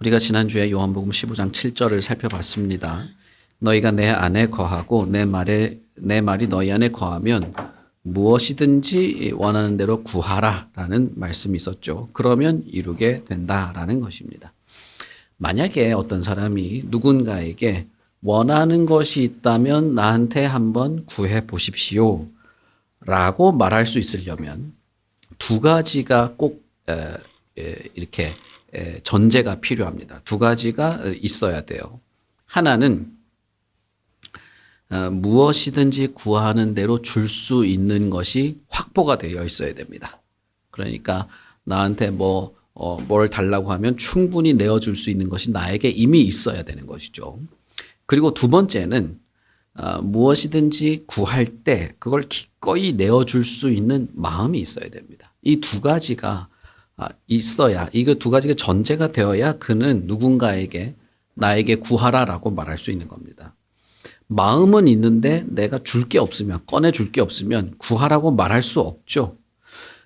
우리가 지난주에 요한복음 15장 7절을 살펴봤습니다. 너희가 내 안에 거하고 내 말이 너희 안에 거하면 무엇이든지 원하는 대로 구하라라는 말씀이 있었죠. 그러면 이루게 된다라는 것입니다. 만약에 어떤 사람이 누군가에게 원하는 것이 있다면 나한테 한번 구해 보십시오 라고 말할 수 있으려면 두 가지가 꼭 이렇게 전제가 필요합니다. 두 가지가 있어야 돼요. 하나는 무엇이든지 구하는 대로 줄 수 있는 것이 확보가 되어 있어야 됩니다. 그러니까 나한테 뭘 달라고 하면 충분히 내어줄 수 있는 것이 나에게 이미 있어야 되는 것이죠. 그리고 두 번째는 무엇이든지 구할 때 그걸 기꺼이 내어줄 수 있는 마음이 있어야 됩니다. 이 두 가지가 있어야, 이거 두 가지가 전제가 되어야 그는 누군가에게 나에게 구하라라고 말할 수 있는 겁니다. 마음은 있는데 내가 줄 게 없으면, 꺼내줄 게 없으면 구하라고 말할 수 없죠.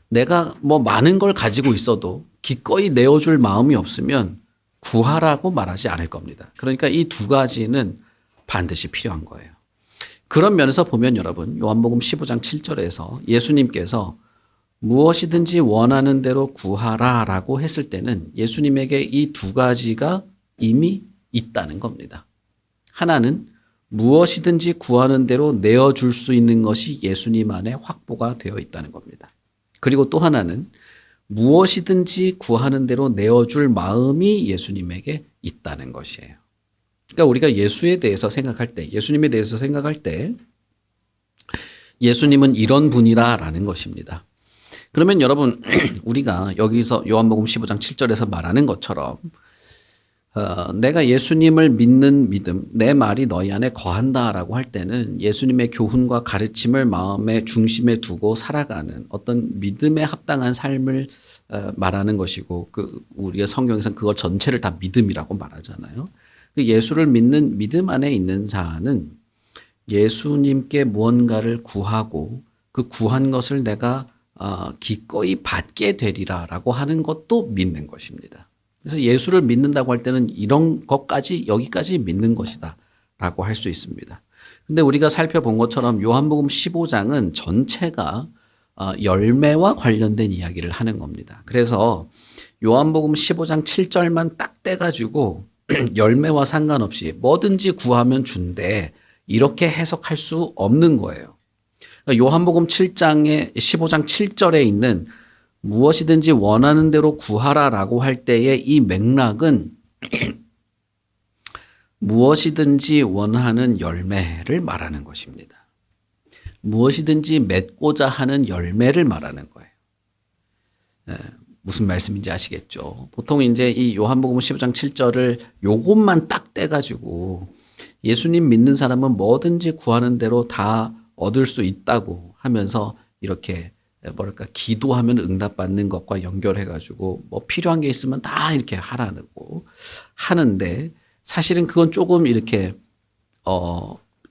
내가 많은 걸 가지고 있어도 기꺼이 내어줄 마음이 없으면 구하라고 말하지 않을 겁니다. 그러니까 이 두 가지는 반드시 필요한 거예요. 그런 면에서 보면 여러분, 요한복음 15장 7절에서 예수님께서 무엇이든지 원하는 대로 구하라라고 했을 때는 예수님에게 이 두 가지가 이미 있다는 겁니다. 하나는 무엇이든지 구하는 대로 내어줄 수 있는 것이 예수님 안에 확보가 되어 있다는 겁니다. 그리고 또 하나는 무엇이든지 구하는 대로 내어줄 마음이 예수님에게 있다는 것이에요. 그러니까 우리가 예수님에 대해서 생각할 때 예수님은 이런 분이라라는 것입니다. 그러면 여러분, 우리가 여기서 요한복음 15장 7절에서 말하는 것처럼 내가 예수님을 믿는 믿음, 내 말이 너희 안에 거한다라고 할 때는 예수님의 교훈과 가르침을 마음의 중심에 두고 살아가는 어떤 믿음에 합당한 삶을 말하는 것이고, 우리가 성경에서는 그걸 전체를 다 믿음이라고 말하잖아요. 예수를 믿는 믿음 안에 있는 자는 예수님께 무언가를 구하고 그 구한 것을 내가 기꺼이 받게 되리라라고 하는 것도 믿는 것입니다. 그래서 예수를 믿는다고 할 때는 이런 것까지, 여기까지 믿는 것이다 라고 할 수 있습니다. 근데 우리가 살펴본 것처럼 요한복음 15장은 전체가 열매와 관련된 이야기를 하는 겁니다. 그래서 요한복음 15장 7절만 딱 떼가지고 열매와 상관없이 뭐든지 구하면 준대, 이렇게 해석할 수 없는 거예요. 요한복음 7장의 15장 7절에 있는 무엇이든지 원하는 대로 구하라라고 할 때의 이 맥락은 무엇이든지 원하는 열매를 말하는 것입니다. 무엇이든지 맺고자 하는 열매를 말하는 거예요. 무슨 말씀인지 아시겠죠? 보통 이제 이 요한복음 15장 7절을 요것만 딱 떼가지고 예수님 믿는 사람은 뭐든지 구하는 대로 다 얻을 수 있다고 하면서 이렇게 기도하면 응답받는 것과 연결해가지고 필요한 게 있으면 다 이렇게 하라고 하는데, 사실은 그건 조금 이렇게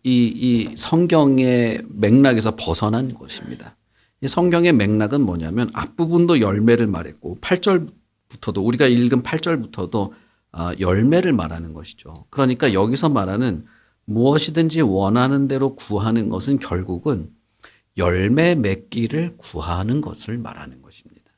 이 성경의 맥락에서 벗어난 것입니다. 이 성경의 맥락은 뭐냐면 앞부분도 열매를 말했고 8절부터도, 우리가 읽은 8절부터도 열매를 말하는 것이죠. 그러니까 여기서 말하는 무엇이든지 원하는 대로 구하는 것은 결국은 열매 맺기를 구하는 것을 말하는 것입니다.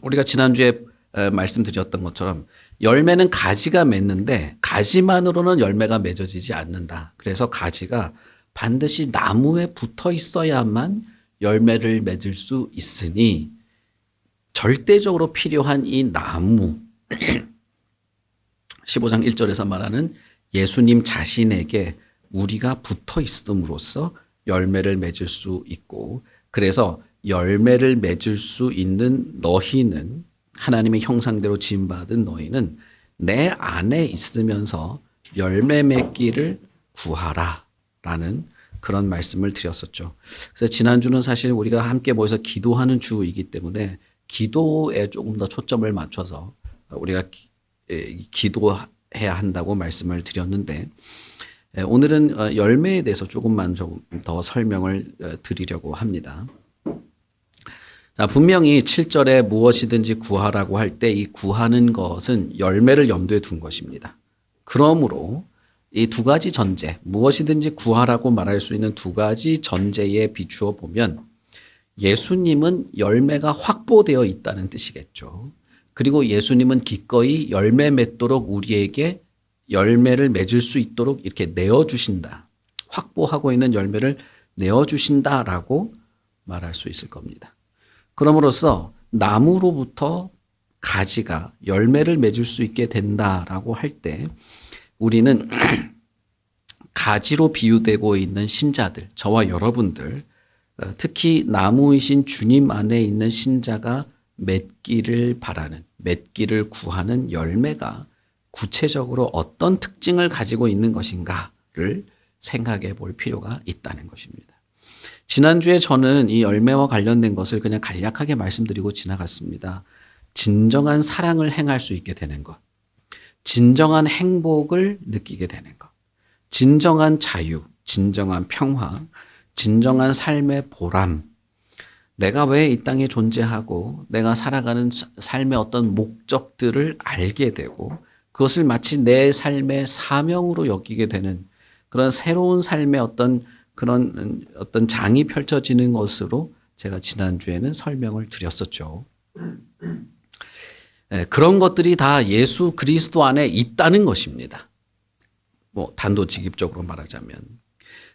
우리가 지난주에 말씀드렸던 것처럼 열매는 가지가 맺는데 가지만으로는 열매가 맺어지지 않는다. 그래서 가지가 반드시 나무에 붙어 있어야만 열매를 맺을 수 있으니 절대적으로 필요한 이 나무 15장 1절에서 말하는 예수님 자신에게 우리가 붙어 있음으로써 열매를 맺을 수 있고, 그래서 열매를 맺을 수 있는 너희는, 하나님의 형상대로 지음받은 너희는 내 안에 있으면서 열매 맺기를 구하라라는 그런 말씀을 드렸었죠. 그래서 지난주는 사실 우리가 함께 모여서 기도하는 주이기 때문에 기도에 조금 더 초점을 맞춰서 우리가 기도해야 한다고 말씀을 드렸는데, 오늘은 열매에 대해서 조금만 좀 더 설명을 드리려고 합니다. 자, 분명히 7절에 무엇이든지 구하라고 할 때 이 구하는 것은 열매를 염두에 둔 것입니다. 그러므로 이 두 가지 전제, 무엇이든지 구하라고 말할 수 있는 두 가지 전제에 비추어 보면 예수님은 열매가 확보되어 있다는 뜻이겠죠. 그리고 예수님은 기꺼이 열매 맺도록 우리에게 열매를 맺을 수 있도록 이렇게 내어주신다. 확보하고 있는 열매를 내어주신다라고 말할 수 있을 겁니다. 그럼으로써 나무로부터 가지가 열매를 맺을 수 있게 된다라고 할 때 우리는 가지로 비유되고 있는 신자들, 저와 여러분들, 특히 나무이신 주님 안에 있는 신자가 맺기를 바라는, 맺기를 구하는 열매가 구체적으로 어떤 특징을 가지고 있는 것인가를 생각해 볼 필요가 있다는 것입니다. 지난주에 저는 이 열매와 관련된 것을 그냥 간략하게 말씀드리고 지나갔습니다. 진정한 사랑을 행할 수 있게 되는 것, 진정한 행복을 느끼게 되는 것, 진정한 자유, 진정한 평화, 진정한 삶의 보람, 내가 왜 이 땅에 존재하고 내가 살아가는 삶의 어떤 목적들을 알게 되고 그것을 마치 내 삶의 사명으로 여기게 되는 그런 새로운 삶의 그런 장이 펼쳐지는 것으로 제가 지난주에는 설명을 드렸었죠. 그런 것들이 다 예수 그리스도 안에 있다는 것입니다. 단도직입적으로 말하자면.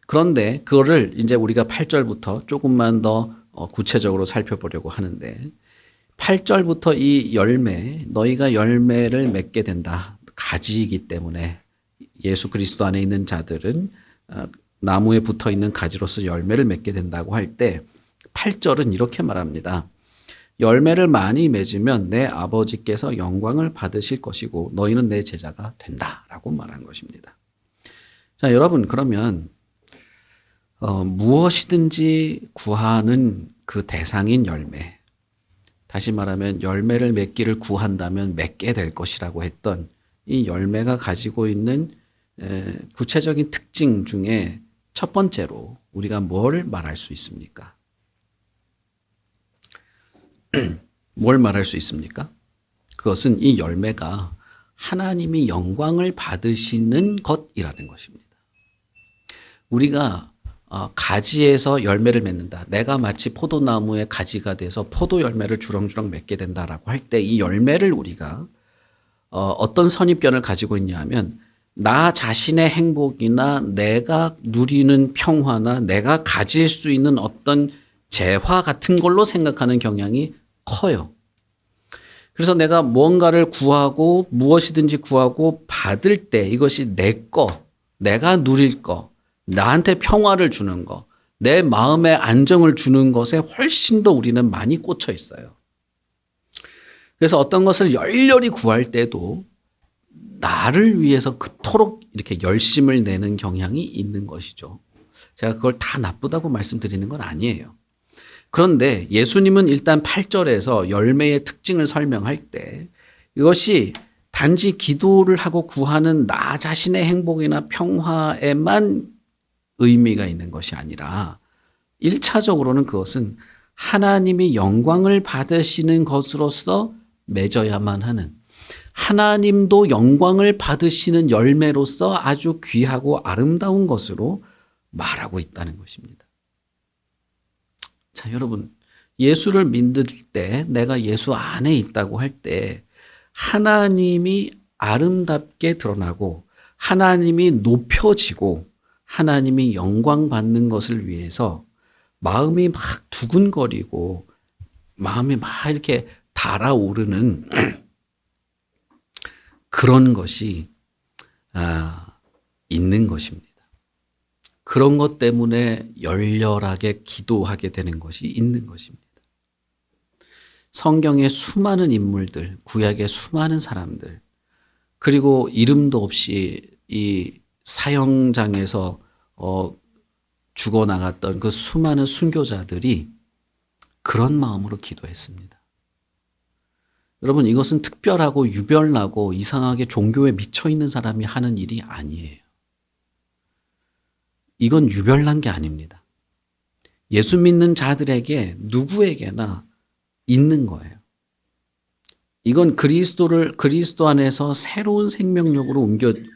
그런데 그거를 이제 우리가 8절부터 조금만 더 구체적으로 살펴보려고 하는데 8절부터 이 열매, 너희가 열매를 맺게 된다. 가지이기 때문에 예수 그리스도 안에 있는 자들은 나무에 붙어 있는 가지로서 열매를 맺게 된다고 할 때 8절은 이렇게 말합니다. 열매를 많이 맺으면 내 아버지께서 영광을 받으실 것이고 너희는 내 제자가 된다라고 말한 것입니다. 자, 여러분 그러면 무엇이든지 구하는 그 대상인 열매, 다시 말하면 열매를 맺기를 구한다면 맺게 될 것이라고 했던 이 열매가 가지고 있는 구체적인 특징 중에 첫 번째로 우리가 뭘 말할 수 있습니까? 뭘 말할 수 있습니까? 그것은 이 열매가 하나님이 영광을 받으시는 것이라는 것입니다. 우리가 가지에서 열매를 맺는다. 내가 마치 포도나무의 가지가 돼서 포도 열매를 주렁주렁 맺게 된다라고 할 때 이 열매를 우리가 어떤 선입견을 가지고 있냐 하면 나 자신의 행복이나 내가 누리는 평화나 내가 가질 수 있는 어떤 재화 같은 걸로 생각하는 경향이 커요. 그래서 내가 뭔가를 구하고 무엇이든지 구하고 받을 때 이것이 내 거, 내가 누릴 거, 나한테 평화를 주는 거, 내 마음에 안정을 주는 것에 훨씬 더 우리는 많이 꽂혀 있어요. 그래서 어떤 것을 열렬히 구할 때도 나를 위해서 그토록 이렇게 열심을 내는 경향이 있는 것이죠. 제가 그걸 다 나쁘다고 말씀드리는 건 아니에요. 그런데 예수님은 일단 8절에서 열매의 특징을 설명할 때 이것이 단지 기도를 하고 구하는 나 자신의 행복이나 평화에만 의미가 있는 것이 아니라 1차적으로는 그것은 하나님이 영광을 받으시는 것으로서 맺어야만 하는, 하나님도 영광을 받으시는 열매로서 아주 귀하고 아름다운 것으로 말하고 있다는 것입니다. 자, 여러분, 예수를 믿을 때 내가 예수 안에 있다고 할 때 하나님이 아름답게 드러나고 하나님이 높여지고 하나님이 영광 받는 것을 위해서 마음이 막 두근거리고 마음이 막 이렇게 달아오르는 그런 것이 있는 것입니다. 그런 것 때문에 열렬하게 기도하게 되는 것이 있는 것입니다. 성경의 수많은 인물들, 구약의 수많은 사람들, 그리고 이름도 없이 이 사형장에서 죽어나갔던 그 수많은 순교자들이 그런 마음으로 기도했습니다. 여러분, 이것은 특별하고 유별나고 이상하게 종교에 미쳐있는 사람이 하는 일이 아니에요. 이건 유별난 게 아닙니다. 예수 믿는 자들에게 누구에게나 있는 거예요. 이건 그리스도 안에서 새로운 생명력으로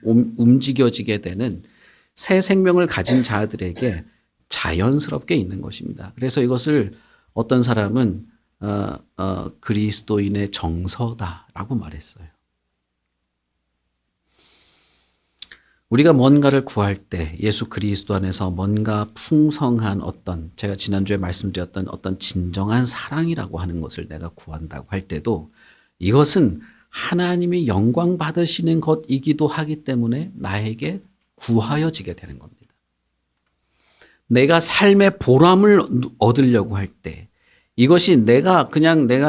움직여지게 되는 새 생명을 가진 자들에게 자연스럽게 있는 것입니다. 그래서 이것을 어떤 사람은 그리스도인의 정서다라고 말했어요. 우리가 뭔가를 구할 때 예수 그리스도 안에서 뭔가 풍성한 제가 지난주에 말씀드렸던 어떤 진정한 사랑이라고 하는 것을 내가 구한다고 할 때도 이것은 하나님이 영광 받으시는 것이기도 하기 때문에 나에게 구하여지게 되는 겁니다. 내가 삶의 보람을 얻으려고 할 때 이것이 내가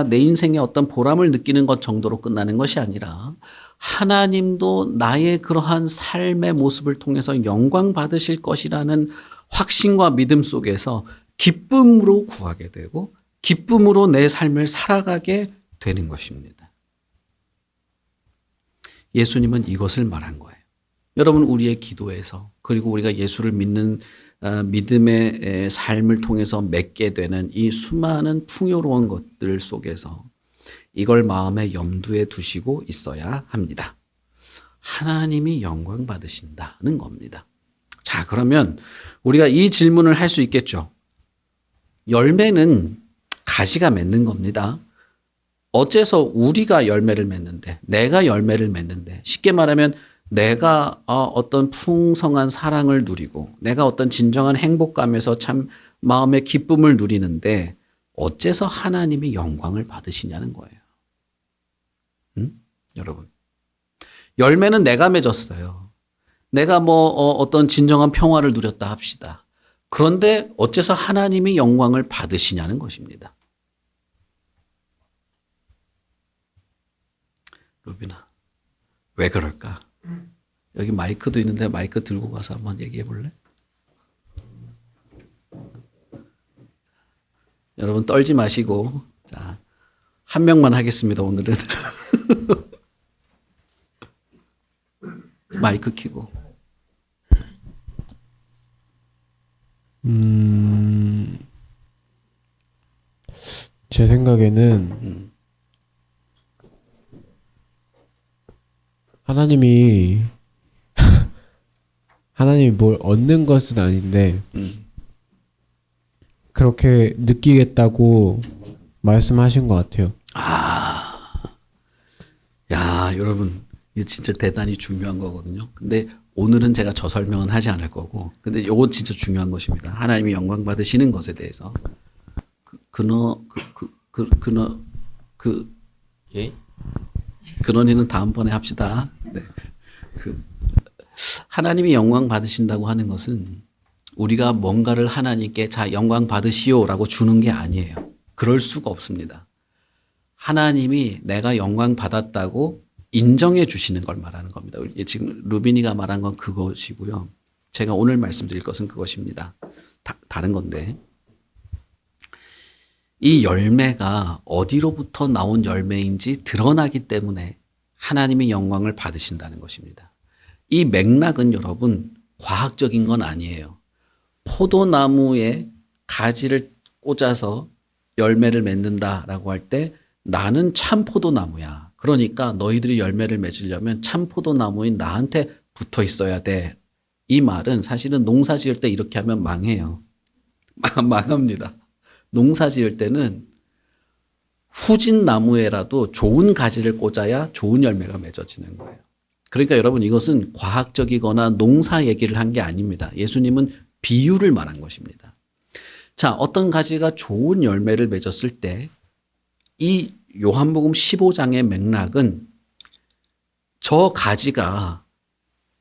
내 인생에 어떤 보람을 느끼는 것 정도로 끝나는 것이 아니라 하나님도 나의 그러한 삶의 모습을 통해서 영광 받으실 것이라는 확신과 믿음 속에서 기쁨으로 구하게 되고 기쁨으로 내 삶을 살아가게 되는 것입니다. 예수님은 이것을 말한 거예요. 여러분 우리의 기도에서 그리고 우리가 예수를 믿는 믿음의 삶을 통해서 맺게 되는 이 수많은 풍요로운 것들 속에서 이걸 마음에 염두에 두시고 있어야 합니다. 하나님이 영광 받으신다는 겁니다. 자, 그러면 우리가 이 질문을 할 수 있겠죠. 열매는 가지가 맺는 겁니다. 어째서 우리가 열매를 맺는데, 내가 열매를 맺는데, 쉽게 말하면 내가 어떤 풍성한 사랑을 누리고, 내가 어떤 진정한 행복감에서 참 마음의 기쁨을 누리는데, 어째서 하나님이 영광을 받으시냐는 거예요. 여러분. 열매는 내가 맺었어요. 내가 어떤 진정한 평화를 누렸다 합시다. 그런데 어째서 하나님이 영광을 받으시냐는 것입니다. 루비나, 왜 그럴까? 여기 마이크도 있는데 마이크 들고 가서 한번 얘기해 볼래? 여러분 떨지 마시고, 자, 한 명만 하겠습니다, 오늘은. 마이크 켜고. 제 생각에는 하나님이 뭘 얻는 것은 아닌데 그렇게 느끼겠다고 말씀하신 것 같아요. 야, 여러분, 이게 진짜 대단히 중요한 거거든요. 근데 오늘은 제가 저 설명은 하지 않을 거고, 근데 요건 진짜 중요한 것입니다. 하나님이 영광 받으시는 것에 대해서. 근원이는 다음번에 합시다. 네. 하나님이 영광 받으신다고 하는 것은 우리가 뭔가를 하나님께 자, 영광 받으시오라고 주는 게 아니에요. 그럴 수가 없습니다. 하나님이 내가 영광 받았다고 인정해 주시는 걸 말하는 겁니다. 지금 루비니가 말한 건 그것이고요. 제가 오늘 말씀드릴 것은 그것입니다. 다른 건데. 이 열매가 어디로부터 나온 열매인지 드러나기 때문에 하나님이 영광을 받으신다는 것입니다. 이 맥락은 여러분 과학적인 건 아니에요. 포도나무에 가지를 꽂아서 열매를 맺는다라고 할 때 나는 참 포도나무야. 그러니까 너희들이 열매를 맺으려면 참 포도나무인 나한테 붙어 있어야 돼. 이 말은 사실은 농사 지을 때 이렇게 하면 망해요. 망합니다. 농사 지을 때는 후진 나무에라도 좋은 가지를 꽂아야 좋은 열매가 맺어지는 거예요. 그러니까 여러분 이것은 과학적이거나 농사 얘기를 한 게 아닙니다. 예수님은 비유를 말한 것입니다. 자, 어떤 가지가 좋은 열매를 맺었을 때 이 요한복음 15장의 맥락은 저 가지가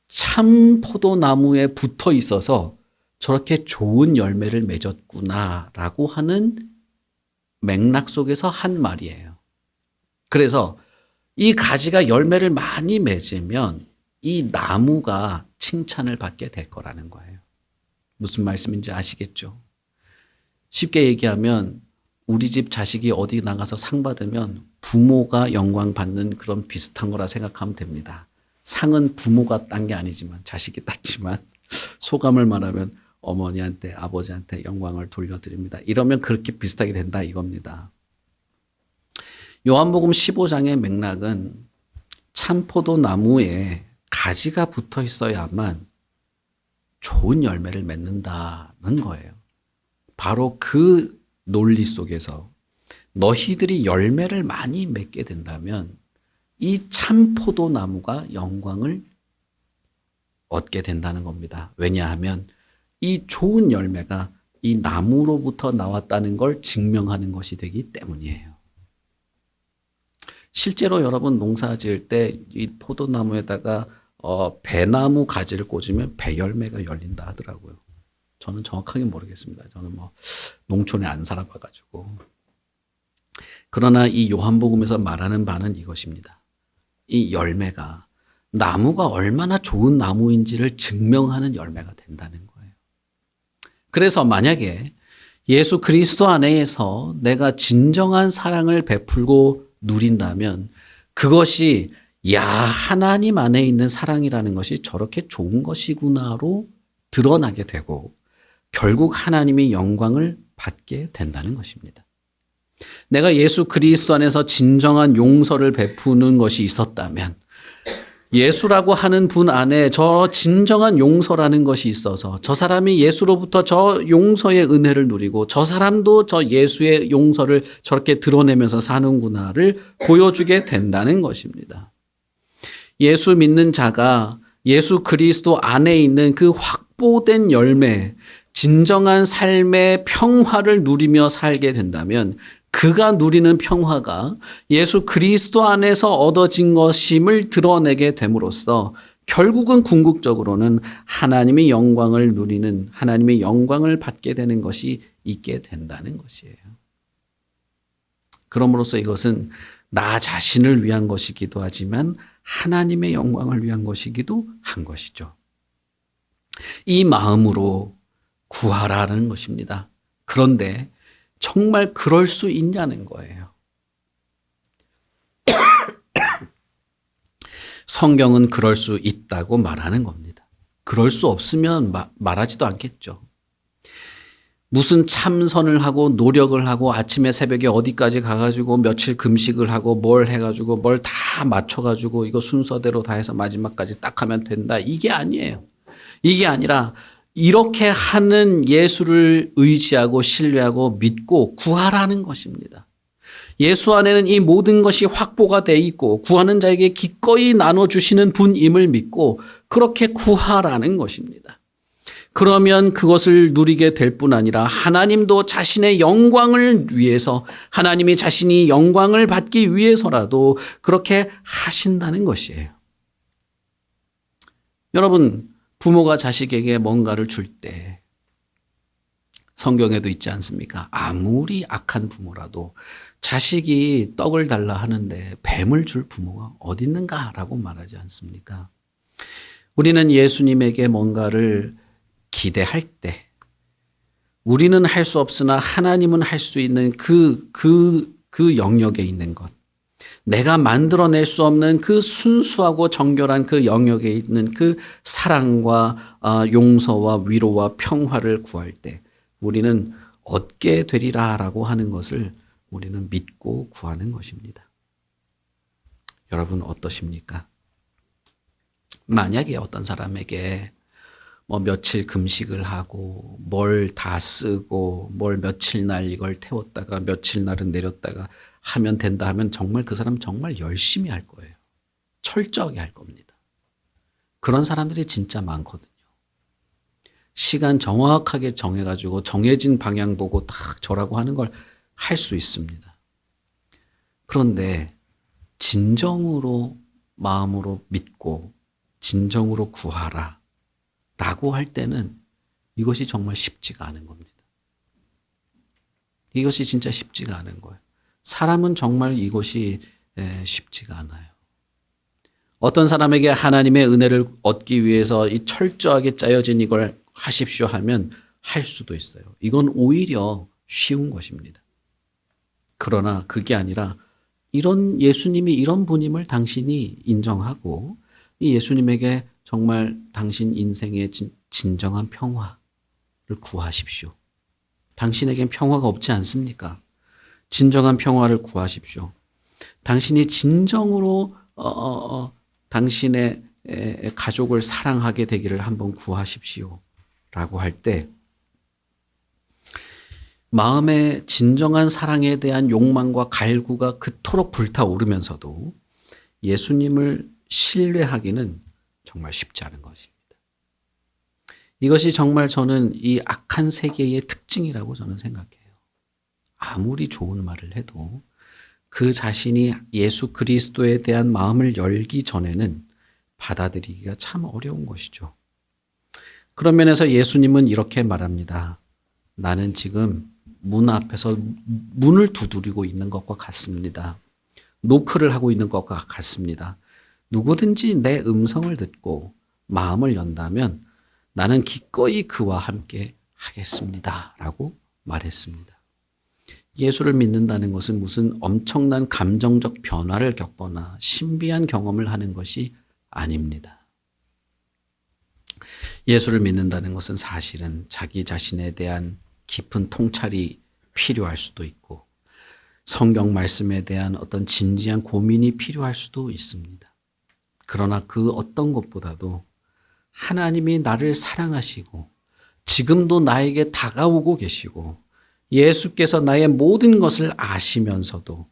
참 포도나무에 붙어 있어서 저렇게 좋은 열매를 맺었구나라고 하는 맥락 속에서 한 말이에요. 그래서 이 가지가 열매를 많이 맺으면 이 나무가 칭찬을 받게 될 거라는 거예요. 무슨 말씀인지 아시겠죠? 쉽게 얘기하면 우리 집 자식이 어디 나가서 상 받으면 부모가 영광 받는 그런 비슷한 거라 생각하면 됩니다. 상은 부모가 딴 게 아니지만 자식이 땄지만 소감을 말하면 어머니한테 아버지한테 영광을 돌려드립니다. 이러면 그렇게 비슷하게 된다 이겁니다. 요한복음 15장의 맥락은 참포도 나무에 가지가 붙어 있어야만 좋은 열매를 맺는다는 거예요. 바로 그 논리 속에서 너희들이 열매를 많이 맺게 된다면 이 참포도 나무가 영광을 얻게 된다는 겁니다. 왜냐하면 이 좋은 열매가 이 나무로부터 나왔다는 걸 증명하는 것이 되기 때문이에요. 실제로 여러분 농사 지을 때 이 포도나무에다가 배나무 가지를 꽂으면 배열매가 열린다 하더라고요. 저는 정확하게 모르겠습니다. 저는 뭐 농촌에 안 살아봐가지고. 그러나 이 요한복음에서 말하는 바는 이것입니다. 이 열매가 나무가 얼마나 좋은 나무인지를 증명하는 열매가 된다는 거예요. 그래서 만약에 예수 그리스도 안에서 내가 진정한 사랑을 베풀고 누린다면 그것이 하나님 안에 있는 사랑이라는 것이 저렇게 좋은 것이구나로 드러나게 되고 결국 하나님이 영광을 받게 된다는 것입니다. 내가 예수 그리스도 안에서 진정한 용서를 베푸는 것이 있었다면 예수라고 하는 분 안에 저 진정한 용서라는 것이 있어서 저 사람이 예수로부터 저 용서의 은혜를 누리고 저 사람도 저 예수의 용서를 저렇게 드러내면서 사는구나를 보여주게 된다는 것입니다. 예수 믿는 자가 예수 그리스도 안에 있는 그 확보된 열매, 진정한 삶의 평화를 누리며 살게 된다면 그가 누리는 평화가 예수 그리스도 안에서 얻어진 것임을 드러내게 됨으로써 결국은 궁극적으로는 하나님의 영광을 누리는, 하나님의 영광을 받게 되는 것이 있게 된다는 것이에요. 그러므로써 이것은 나 자신을 위한 것이기도 하지만 하나님의 영광을 위한 것이기도 한 것이죠. 이 마음으로 구하라는 것입니다. 그런데 정말 그럴 수 있냐는 거예요. 성경은 그럴 수 있다고 말하는 겁니다. 그럴 수 없으면 말하지도 않겠죠. 무슨 참선을 하고 노력을 하고 아침에 새벽에 어디까지 가가지고 며칠 금식을 하고 뭘 해가지고 뭘 다 맞춰가지고 이거 순서대로 다 해서 마지막까지 딱 하면 된다. 이게 아니에요. 이게 아니라 이렇게 하는 예수를 의지하고 신뢰하고 믿고 구하라는 것입니다. 예수 안에는 이 모든 것이 확보가 돼 있고 구하는 자에게 기꺼이 나눠주시는 분임을 믿고 그렇게 구하라는 것입니다. 그러면 그것을 누리게 될 뿐 아니라 하나님도 자신의 영광을 위해서 하나님이 자신이 영광을 받기 위해서라도 그렇게 하신다는 것이에요. 여러분, 부모가 자식에게 뭔가를 줄 때 성경에도 있지 않습니까? 아무리 악한 부모라도 자식이 떡을 달라 하는데 뱀을 줄 부모가 어디 있는가라고 말하지 않습니까? 우리는 예수님에게 뭔가를 기대할 때 우리는 할 수 없으나 하나님은 할 수 있는 그 영역에 있는 것, 내가 만들어낼 수 없는 그 순수하고 정결한 그 영역에 있는 그 사랑과 용서와 위로와 평화를 구할 때 우리는 얻게 되리라라고 하는 것을 우리는 믿고 구하는 것입니다. 여러분 어떠십니까? 만약에 어떤 사람에게 며칠 금식을 하고 뭘 다 쓰고 뭘 며칠 날 이걸 태웠다가 며칠 날은 내렸다가 하면 된다 하면 정말 그 사람 정말 열심히 할 거예요. 철저하게 할 겁니다. 그런 사람들이 진짜 많거든요. 시간 정확하게 정해가지고 정해진 방향 보고 딱 저라고 하는 걸 할 수 있습니다. 그런데 진정으로 마음으로 믿고 진정으로 구하라 라고 할 때는 이것이 정말 쉽지가 않은 겁니다. 이것이 진짜 쉽지가 않은 거예요. 사람은 정말 이것이 쉽지가 않아요. 어떤 사람에게 하나님의 은혜를 얻기 위해서 이 철저하게 짜여진 이걸 하십시오 하면 할 수도 있어요. 이건 오히려 쉬운 것입니다. 그러나 그게 아니라 이런 예수님이 이런 분임을 당신이 인정하고 이 예수님에게 정말 당신 인생의 진정한 평화를 구하십시오. 당신에겐 평화가 없지 않습니까? 진정한 평화를 구하십시오. 당신이 진정으로 당신의 가족을 사랑하게 되기를 한번 구하십시오. 라고 할 때 마음의 진정한 사랑에 대한 욕망과 갈구가 그토록 불타오르면서도 예수님을 신뢰하기는 정말 쉽지 않은 것입니다. 이것이 정말 저는 이 악한 세계의 특징이라고 저는 생각해요. 아무리 좋은 말을 해도 그 자신이 예수 그리스도에 대한 마음을 열기 전에는 받아들이기가 참 어려운 것이죠. 그런 면에서 예수님은 이렇게 말합니다. 나는 지금 문 앞에서 문을 두드리고 있는 것과 같습니다. 노크를 하고 있는 것과 같습니다. 누구든지 내 음성을 듣고 마음을 연다면 나는 기꺼이 그와 함께 하겠습니다. 라고 말했습니다. 예수를 믿는다는 것은 무슨 엄청난 감정적 변화를 겪거나 신비한 경험을 하는 것이 아닙니다. 예수를 믿는다는 것은 사실은 자기 자신에 대한 깊은 통찰이 필요할 수도 있고 성경 말씀에 대한 어떤 진지한 고민이 필요할 수도 있습니다. 그러나 그 어떤 것보다도 하나님이 나를 사랑하시고 지금도 나에게 다가오고 계시고 예수께서 나의 모든 것을 아시면서도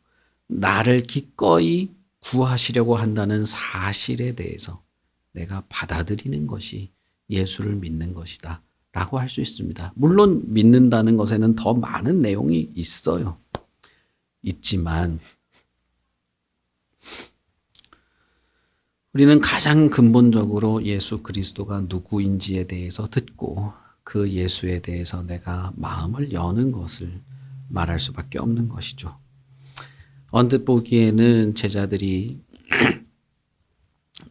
나를 기꺼이 구하시려고 한다는 사실에 대해서 내가 받아들이는 것이 예수를 믿는 것이다 라고 할 수 있습니다. 물론 믿는다는 것에는 더 많은 내용이 있어요. 있지만 우리는 가장 근본적으로 예수 그리스도가 누구인지에 대해서 듣고 그 예수에 대해서 내가 마음을 여는 것을 말할 수밖에 없는 것이죠. 언뜻 보기에는 제자들이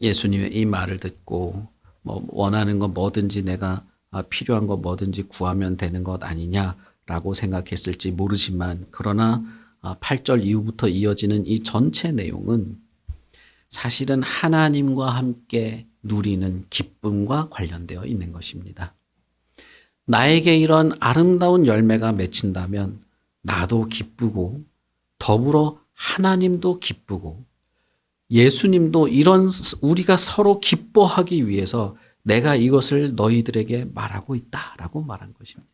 예수님의 이 말을 듣고 뭐 원하는 거 뭐든지 내가 필요한 거 뭐든지 구하면 되는 것 아니냐라고 생각했을지 모르지만 그러나 8절 이후부터 이어지는 이 전체 내용은 사실은 하나님과 함께 누리는 기쁨과 관련되어 있는 것입니다. 나에게 이런 아름다운 열매가 맺힌다면 나도 기쁘고 더불어 하나님도 기쁘고 예수님도 이런 우리가 서로 기뻐하기 위해서 내가 이것을 너희들에게 말하고 있다라고 말한 것입니다.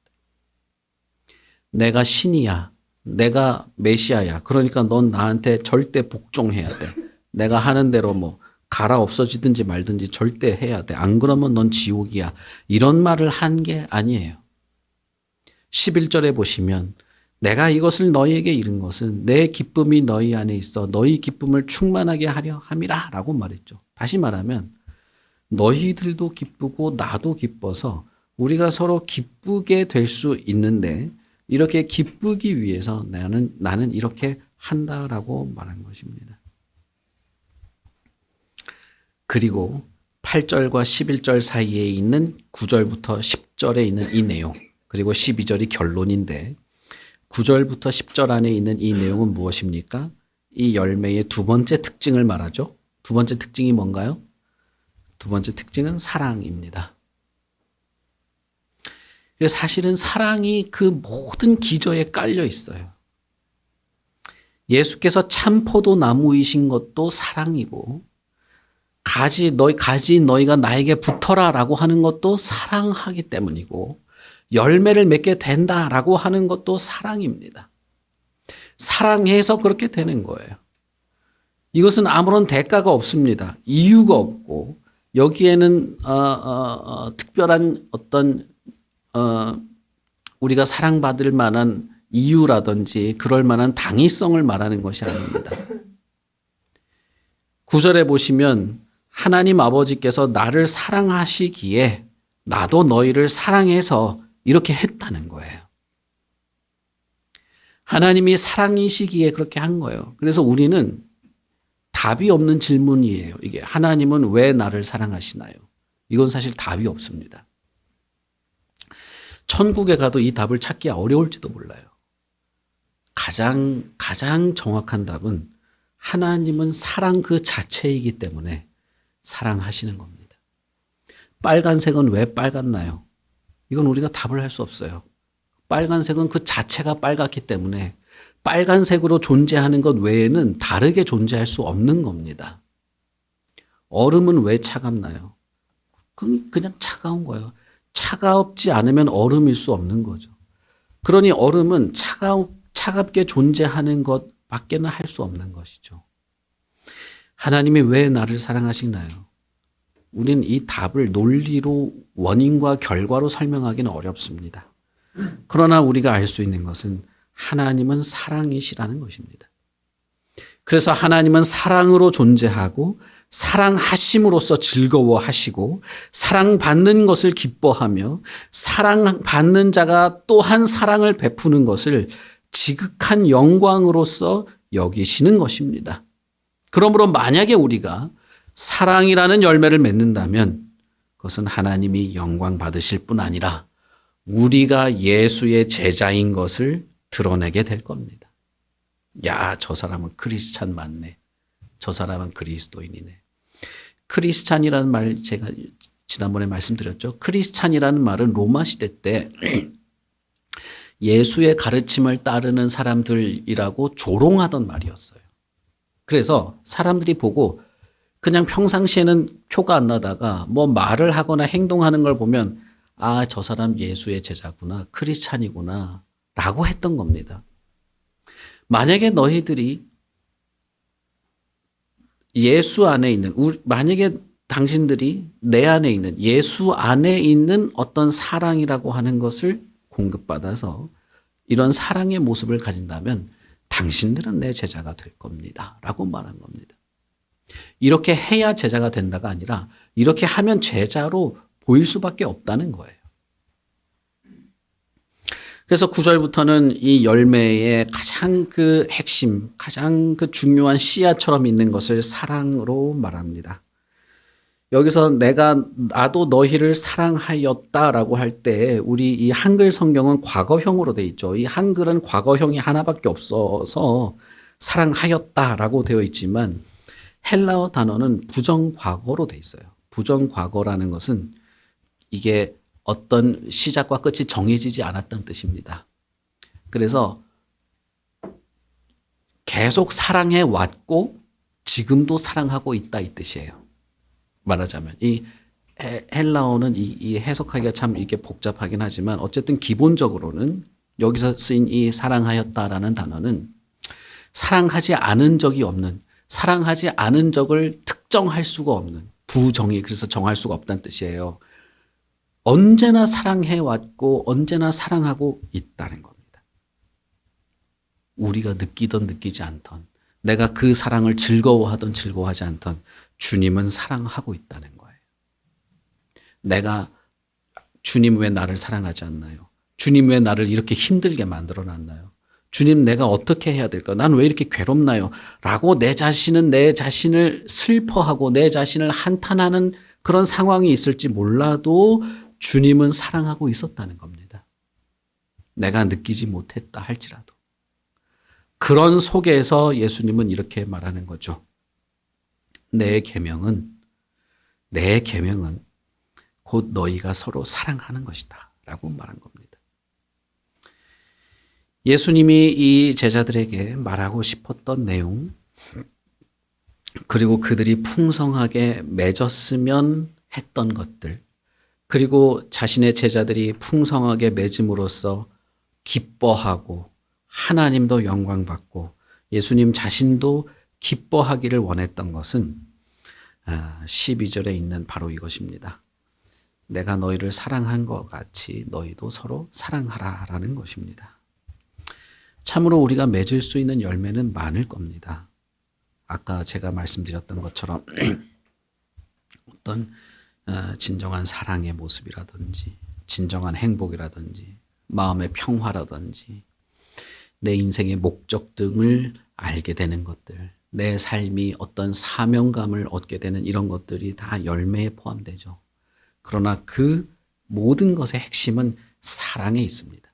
내가 신이야. 내가 메시아야. 그러니까 넌 나한테 절대 복종해야 돼. 내가 하는 대로 뭐 갈아 없어지든지 말든지 절대 해야 돼. 안 그러면 넌 지옥이야. 이런 말을 한 게 아니에요. 11절에 보시면 내가 이것을 너희에게 이른 것은 내 기쁨이 너희 안에 있어 너희 기쁨을 충만하게 하려 함이라 라고 말했죠. 다시 말하면 너희들도 기쁘고 나도 기뻐서 우리가 서로 기쁘게 될 수 있는데 이렇게 기쁘기 위해서 나는 이렇게 한다라고 말한 것입니다. 그리고 8절과 11절 사이에 있는 9절부터 10절에 있는 이 내용 그리고 12절이 결론인데 9절부터 10절 안에 있는 이 내용은 무엇입니까? 이 열매의 두 번째 특징을 말하죠. 두 번째 특징이 뭔가요? 두 번째 특징은 사랑입니다. 그래서 사실은 사랑이 그 모든 기저에 깔려 있어요. 예수께서 참 포도나무이신 것도 사랑이고 가지 너희가 나에게 붙어라라고 하는 것도 사랑하기 때문이고 열매를 맺게 된다라고 하는 것도 사랑입니다. 사랑해서 그렇게 되는 거예요. 이것은 아무런 대가가 없습니다. 이유가 없고 여기에는 특별한 어떤 우리가 사랑받을 만한 이유라든지 그럴 만한 당위성을 말하는 것이 아닙니다. 9절에 보시면 하나님 아버지께서 나를 사랑하시기에 나도 너희를 사랑해서 이렇게 했다는 거예요. 하나님이 사랑이시기에 그렇게 한 거예요. 그래서 우리는 답이 없는 질문이에요. 이게 하나님은 왜 나를 사랑하시나요? 이건 사실 답이 없습니다. 천국에 가도 이 답을 찾기 어려울지도 몰라요. 가장 정확한 답은 하나님은 사랑 그 자체이기 때문에 사랑하시는 겁니다. 빨간색은 왜 빨갛나요? 이건 우리가 답을 할 수 없어요. 빨간색은 그 자체가 빨갛기 때문에 빨간색으로 존재하는 것 외에는 다르게 존재할 수 없는 겁니다. 얼음은 왜 차갑나요? 그냥 차가운 거예요. 차갑지 않으면 얼음일 수 없는 거죠. 그러니 얼음은 차갑게 존재하는 것밖에는 할 수 없는 것이죠. 하나님이 왜 나를 사랑하시나요? 우린 이 답을 논리로 원인과 결과로 설명하기는 어렵습니다. 그러나 우리가 알 수 있는 것은 하나님은 사랑이시라는 것입니다. 그래서 하나님은 사랑으로 존재하고 사랑하심으로써 즐거워하시고 사랑받는 것을 기뻐하며 사랑받는 자가 또한 사랑을 베푸는 것을 지극한 영광으로서 여기시는 것입니다. 그러므로 만약에 우리가 사랑이라는 열매를 맺는다면 그것은 하나님이 영광 받으실 뿐 아니라 우리가 예수의 제자인 것을 드러내게 될 겁니다. 야, 저 사람은 크리스찬 맞네. 저 사람은 그리스도인이네. 크리스찬이라는 말 제가 지난번에 말씀드렸죠. 크리스찬이라는 말은 로마 시대 때 예수의 가르침을 따르는 사람들이라고 조롱하던 말이었어요. 그래서 사람들이 보고 그냥 평상시에는 표가 안 나다가 뭐 말을 하거나 행동하는 걸 보면 아, 저 사람 예수의 제자구나, 크리스찬이구나 라고 했던 겁니다. 만약에 너희들이 예수 안에 있는, 만약에 당신들이 내 안에 있는, 예수 안에 있는 어떤 사랑이라고 하는 것을 공급받아서 이런 사랑의 모습을 가진다면 당신들은 내 제자가 될 겁니다 라고 말한 겁니다. 이렇게 해야 제자가 된다가 아니라 이렇게 하면 제자로 보일 수밖에 없다는 거예요. 그래서 9절부터는 이 열매의 가장 그 핵심, 가장 그 중요한 씨앗처럼 있는 것을 사랑으로 말합니다. 여기서 나도 너희를 사랑하였다라고 할 때 우리 이 한글 성경은 과거형으로 돼 있죠. 이 한글은 과거형이 하나밖에 없어서 사랑하였다라고 되어 있지만 헬라어 단어는 부정과거로 돼 있어요. 부정과거라는 것은 이게 어떤 시작과 끝이 정해지지 않았던 뜻입니다. 그래서 계속 사랑해 왔고 지금도 사랑하고 있다 이 뜻이에요. 말하자면 이 헬라어는 이 해석하기가 참 이게 복잡하긴 하지만 어쨌든 기본적으로는 여기서 쓰인 이 사랑하였다라는 단어는 사랑하지 않은 적이 없는, 사랑하지 않은 적을 특정할 수가 없는 부정의, 그래서 정할 수가 없다는 뜻이에요. 언제나 사랑해 왔고 언제나 사랑하고 있다는 겁니다. 우리가 느끼던 느끼지 않던, 내가 그 사랑을 즐거워하던 즐거워하지 않던 주님은 사랑하고 있다는 거예요. 내가 주님 왜 나를 사랑하지 않나요? 주님 왜 나를 이렇게 힘들게 만들어 놨나요? 주님 내가 어떻게 해야 될까? 난 왜 이렇게 괴롭나요? 라고 내 자신을 슬퍼하고 내 자신을 한탄하는 그런 상황이 있을지 몰라도 주님은 사랑하고 있었다는 겁니다. 내가 느끼지 못했다 할지라도. 그런 속에서 예수님은 이렇게 말하는 거죠. 내 계명은 곧 너희가 서로 사랑하는 것이다 라고 말한 겁니다. 예수님이 이 제자들에게 말하고 싶었던 내용, 그리고 그들이 풍성하게 맺었으면 했던 것들, 그리고 자신의 제자들이 풍성하게 맺음으로써 기뻐하고 하나님도 영광받고 예수님 자신도 기뻐하기를 원했던 것은 12절에 있는 바로 이것입니다. 내가 너희를 사랑한 것 같이 너희도 서로 사랑하라 라는 것입니다. 참으로 우리가 맺을 수 있는 열매는 많을 겁니다. 아까 제가 말씀드렸던 것처럼 어떤 진정한 사랑의 모습이라든지 진정한 행복이라든지 마음의 평화라든지 내 인생의 목적 등을 알게 되는 것들, 내 삶이 어떤 사명감을 얻게 되는 이런 것들이 다 열매에 포함되죠. 그러나 그 모든 것의 핵심은 사랑에 있습니다.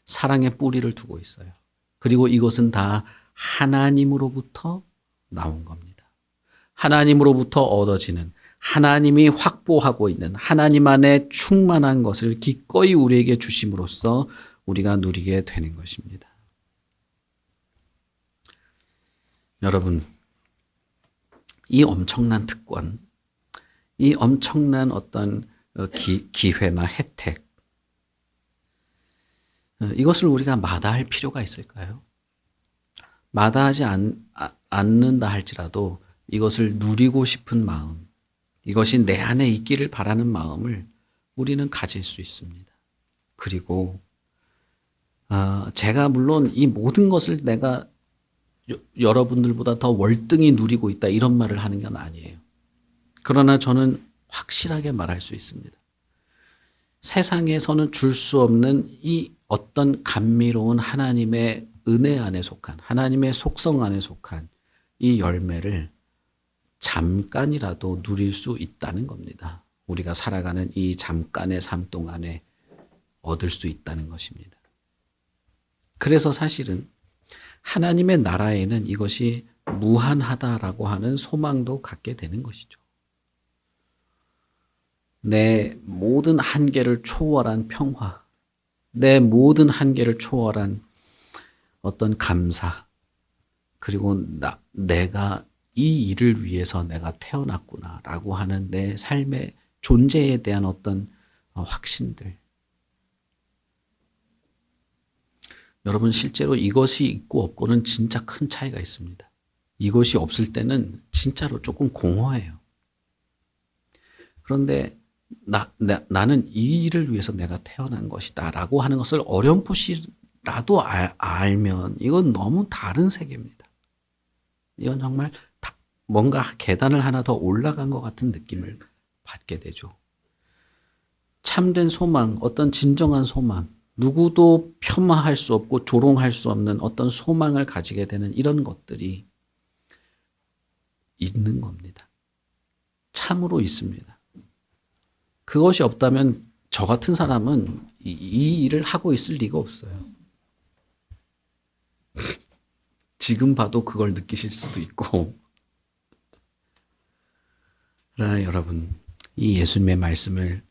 사랑의 뿌리를 두고 있어요. 그리고 이것은 다 하나님으로부터 나온 겁니다. 하나님으로부터 얻어지는, 하나님이 확보하고 있는 하나님 안에 충만한 것을 기꺼이 우리에게 주심으로써 우리가 누리게 되는 것입니다. 여러분, 이 엄청난 특권, 이 엄청난 어떤 기회나 혜택, 이것을 우리가 마다할 필요가 있을까요? 마다하지 않는다 할지라도 이것을 누리고 싶은 마음, 이것이 내 안에 있기를 바라는 마음을 우리는 가질 수 있습니다. 그리고 제가 물론 이 모든 것을 내가 여러분들보다 더 월등히 누리고 있다 이런 말을 하는 건 아니에요. 그러나 저는 확실하게 말할 수 있습니다. 세상에서는 줄 수 없는 이 어떤 감미로운 하나님의 은혜 안에 속한, 하나님의 속성 안에 속한 이 열매를 잠깐이라도 누릴 수 있다는 겁니다. 우리가 살아가는 이 잠깐의 삶 동안에 얻을 수 있다는 것입니다. 그래서 사실은 하나님의 나라에는 이것이 무한하다라고 하는 소망도 갖게 되는 것이죠. 내 모든 한계를 초월한 평화, 내 모든 한계를 초월한 어떤 감사, 그리고 내가 이 일을 위해서 내가 태어났구나라고 하는 내 삶의 존재에 대한 어떤 확신들. 여러분, 실제로 이것이 있고 없고는 진짜 큰 차이가 있습니다. 이것이 없을 때는 진짜로 조금 공허해요. 그런데 나는 이 일을 위해서 내가 태어난 것이다 라고 하는 것을 어렴풋이라도 알면 이건 너무 다른 세계입니다. 이건 정말 뭔가 계단을 하나 더 올라간 것 같은 느낌을 받게 되죠. 참된 소망, 어떤 진정한 소망, 누구도 폄하할 수 없고 조롱할 수 없는 어떤 소망을 가지게 되는 이런 것들이 있는 겁니다. 참으로 있습니다. 그것이 없다면 저 같은 사람은 이 일을 하고 있을 리가 없어요. 지금 봐도 그걸 느끼실 수도 있고. 그러나 여러분, 이 예수님의 말씀을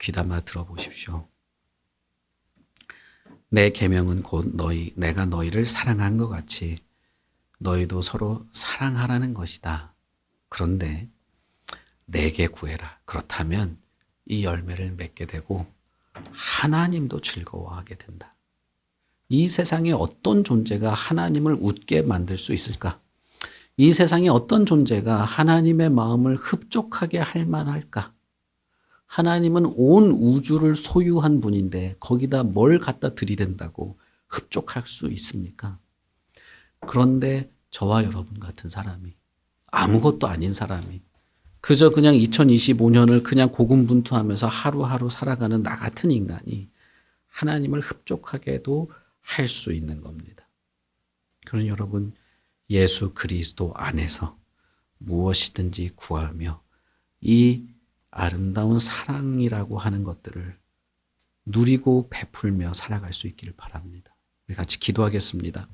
귀담아 들어보십시오. 내 계명은 곧 내가 너희를 사랑한 것 같이 너희도 서로 사랑하라는 것이다. 그런데 내게 구해라. 그렇다면 이 열매를 맺게 되고 하나님도 즐거워하게 된다. 이 세상에 어떤 존재가 하나님을 웃게 만들 수 있을까? 이 세상에 어떤 존재가 하나님의 마음을 흡족하게 할 만할까? 하나님은 온 우주를 소유한 분인데 거기다 뭘 갖다 들이댄다고 흡족할 수 있습니까? 그런데 저와 여러분 같은 사람이, 아무것도 아닌 사람이, 그저 그냥 2025년을 그냥 고군분투하면서 하루하루 살아가는 나 같은 인간이 하나님을 흡족하게도 할 수 있는 겁니다. 그러니 여러분, 예수 그리스도 안에서 무엇이든지 구하며 이 아름다운 사랑이라고 하는 것들을 누리고 베풀며 살아갈 수 있기를 바랍니다. 우리 같이 기도하겠습니다.